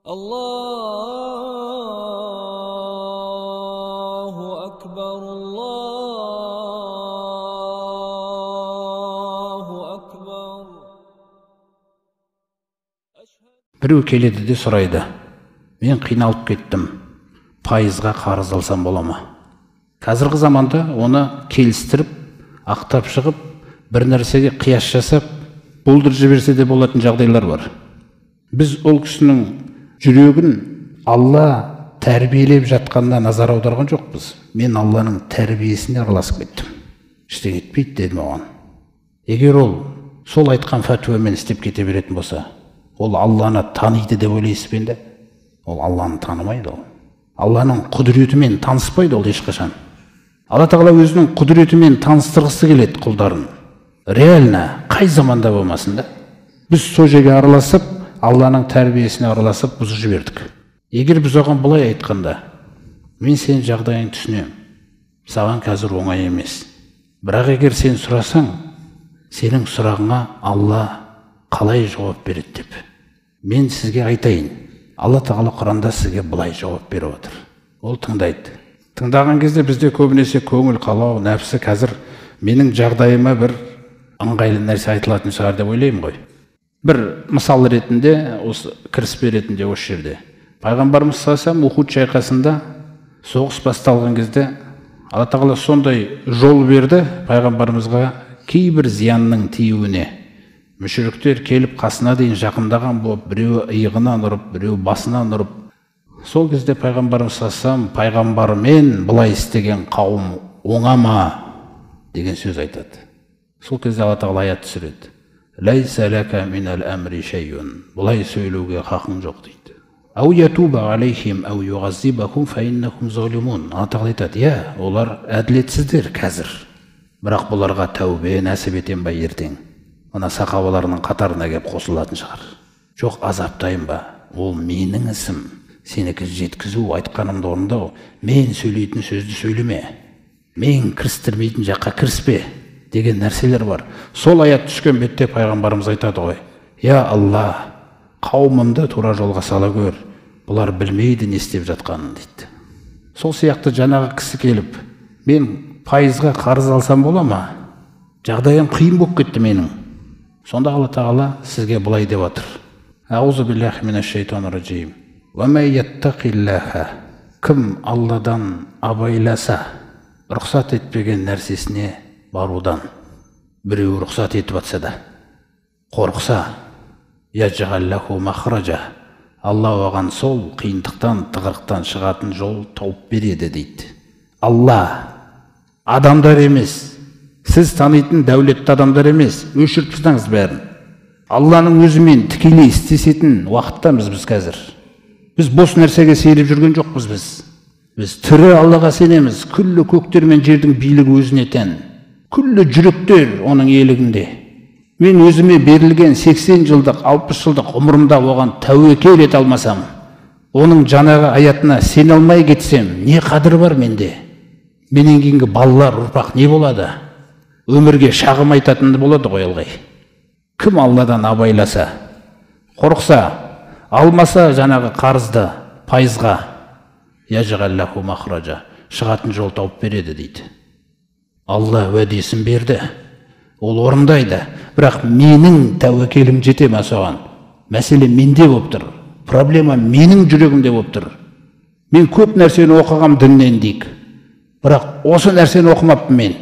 Allahu akbar, Allahu akbar. Біреу келеді де сұрайды: мен қиналып кеттім, пайызға қарыз алсам бола ма? Қазіргі заманда оны келістіріп, ақтап шығып, бір нәрсеге қияс жасап, болдырып жіберсе де болатын жағдайлар бар. Біз ол кісінің жүрегін Алла тәрбиелеп жатқанына назар аударған жоқпыз. Мен Алланың тәрбиесіне араласып кеттім. Ештеңе етпейді дедім оған. Егер ол сол айтқан фәтуамен істеп кете беретін болса, ол Алланы таниды деп ойлайсыз бе? Ол Алланы танымайды. Ол Алланың құдіретімен таныспайды ол ешқашан. Алла Тағала өзінің құдіретімен таныстырғысы келеді құлдарын. Реально, қай заманда болмасын да. Біз сол жерге араласып, Алланың тәрбиесіне араласып бұзып жібердік. Егер біз оған былай айтқанда: мен сен жағдайын түсінем, саған қазір оңай емес. Бірақ егер сен сұрасаң, сенің сұрағыңа Алла қалай жауап береді деп. Мен сізге айтайын, Алла Тағала Құранда сізге былай жауап беріп отыр. Ол тыңдайды. Тыңдаған кезде бізде көбінесе көңіл қалау, нәпсі қазір менің жағдайыма бір ыңғайлы нәрсе айтылатын шығар деп ойлаймын ғой. Бір мысал ретінде, осы кіріспе ретінде осы жерде. Пайғамбарымыз саллаллаху Ухуд шайқасында соғыс басталған кезде Алла Тағала сондай жол берді пайғамбарымызға кейбір зиянның тиюіне. Мүшриктер келіп қасына дейін жақындаған болып, біреу иығынан ұрып, біреу басынан ұрып. Сол кезде пайғамбарымыз саллаллаху пайғамбарымен былай істеген қауым оңама деген сөз айтады. Сол кезде Алла Тағала аят түсіреді: лайса лака минал амри шайун. Бұлай сөйлеуге хақың жоқ дейді. Ау ятуба алейхим ау юғаззибахум фа иннахум залимун. Алла Тағала айтады: иә, олар әділетсіздер қазір, бірақ бұларға тәубе нәсіп етем ба ертең? Мына сахабаларының қатарына келіп қосылатын шығар. Жоқ, азаптайын ба? Ол менің ісім. Сенікі жеткізу, айтқанымды орындау. Мен сөйлейтін сөзді сөйлеме, мен кірістірмейтін жаққа кіріспе деген нәрселер бар. Сол аят түскен бетте пайғамбарымыз айтады ғой: я Алла, қауымымды тура жолға сала көр, бұлар білмейді не істеп жатқанын дейді. Сол сияқты жаңағы кісі келіп: мен пайызға қарыз алсам бола ма? Жағдайым қиын болып кетті менің. Сонда Алла Тағала сізге былай деп отыр: аузу биллахи минаш шайтанир раджим. Ва май яттақиллаха. Кім Алладан абайласа, рұқсат етпеген нәрсесіне барудан, біреу рұқсат етіп атса да қорықса, яджғаллаху махраджа. Алла оған сол қиындықтан, тығырықтан шығатын жол тауып береді дейді. Алла адамдар емес, сіз танитын дәулетті адамдар емес. Өшіріп тастаңыз бәрін. Алланың өзімен тікелей істесетін уақыттамыз біз қазір. Біз бос нәрсеге сейіліп жүрген жоқпыз біз. Біз тірі Аллаға сенеміз. Күллі көктер мен жердің билігі өзіне тән. Күллі жүректер оның иелігінде. Мен өзіме берілген 80 жылдық, 60 жылдық ғұмырымда оған тәуекел ете алмасам, оның жаңағы аятына сене алмай кетсем, не қадір бар менде? Менен кейінгі балалар, ұрпақ не болады? Өмірге шағым айтатынды болады ғой ылғи. Кім Алладан абайласа, қорықса, алмаса жаңағы қарызды пайызға, яжғаллаху махраджа, шығатын жол тауып береді дейді. Алла уәдесін берді, ол орындайды. Бірақ менің тәуекелім жете ме соған? Мәселе менде болып тұр. Проблема менің жүрегімде болып тұр. Мен көп нәрсені оқығам діннен дейік. Бірақ осы нәрсені оқымаппын мен.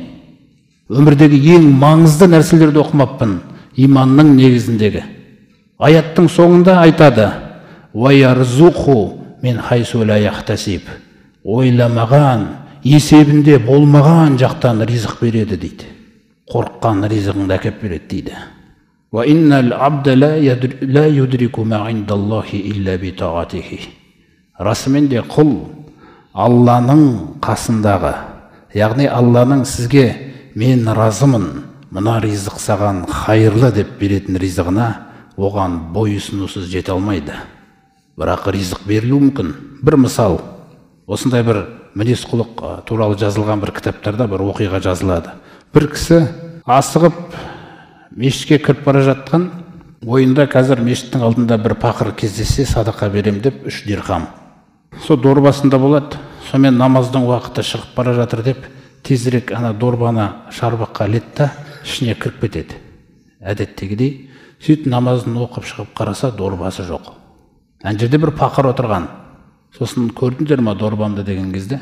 Өмірдегі ең маңызды нәрселерді оқымаппын. Иманның негізіндегі. Аяттың соңында айтады: «Ваярзуху мен хайсу ла яхтасиб». Ойламаған, есебінде болмаған жақтан ризық береді дейді. Қорыққан ризығыңды әкеп береді дейді. «Ва иннал абда ла юдрику ма индаллахи илля би таатихи». Расымен де құл Алланың қасындағы, яғни Алланың сізге мен разымын, мына ризық саған хайырлы деп беретін ризығына оған бойұсынусыз жете алмайды. Бірақ ризық берілуі мүмкін. Бір мысал, осындай бір мінез құлық туралы жазылған бір кітаптарда бір оқиға жазылады. Бір кісі асығып мешітке кіріп бара жатқан, ойында қазір мешіттің алдында бір пақыр кездессе садақа берем деп 3 дирхам. Сол дорбасында болады. Сонымен намаздың уақыты шығып бара жатыр деп тезірек ана дорбаны шарбаққа іледі да ішіне кіріп кетеді. Әдеттегідей сөйтіп намазын оқып шығып қараса дорбасы жоқ. Ана жерде бір пақыр отырған. Сосын көрдіңдер ме дорбамды деген кезде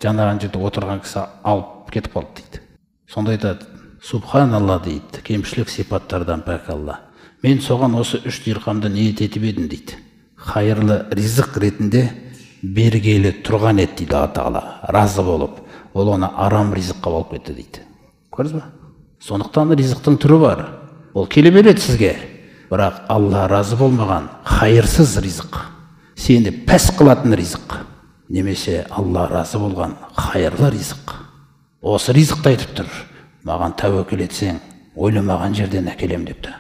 жаңағы жерде отырған кісі алып кетіп қалды дейді. Сондайда субханалла дейді, кемшілік сипаттардан пәк Алла. Мен соған осы 3 дирхамды ниет етіп едім дейді. Хайырлы ризық ретінде бергелі тұрған еді дейді Алла Тағала. Разы болып, ол оны арам ризыққа алып кетті дейді. Көрдіңіз бе? Сондықтан ризықтың түрі бар. Ол келе береді сізге. Бірақ Алла разы болмаған хайырсыз ризық, сені пәс қылатын ризық, немесе Алла разы болған хайырлы ризық. Осы ризықты айтып тұр. Маған тәуекел етсең, ойламаған жерден әкелем депті.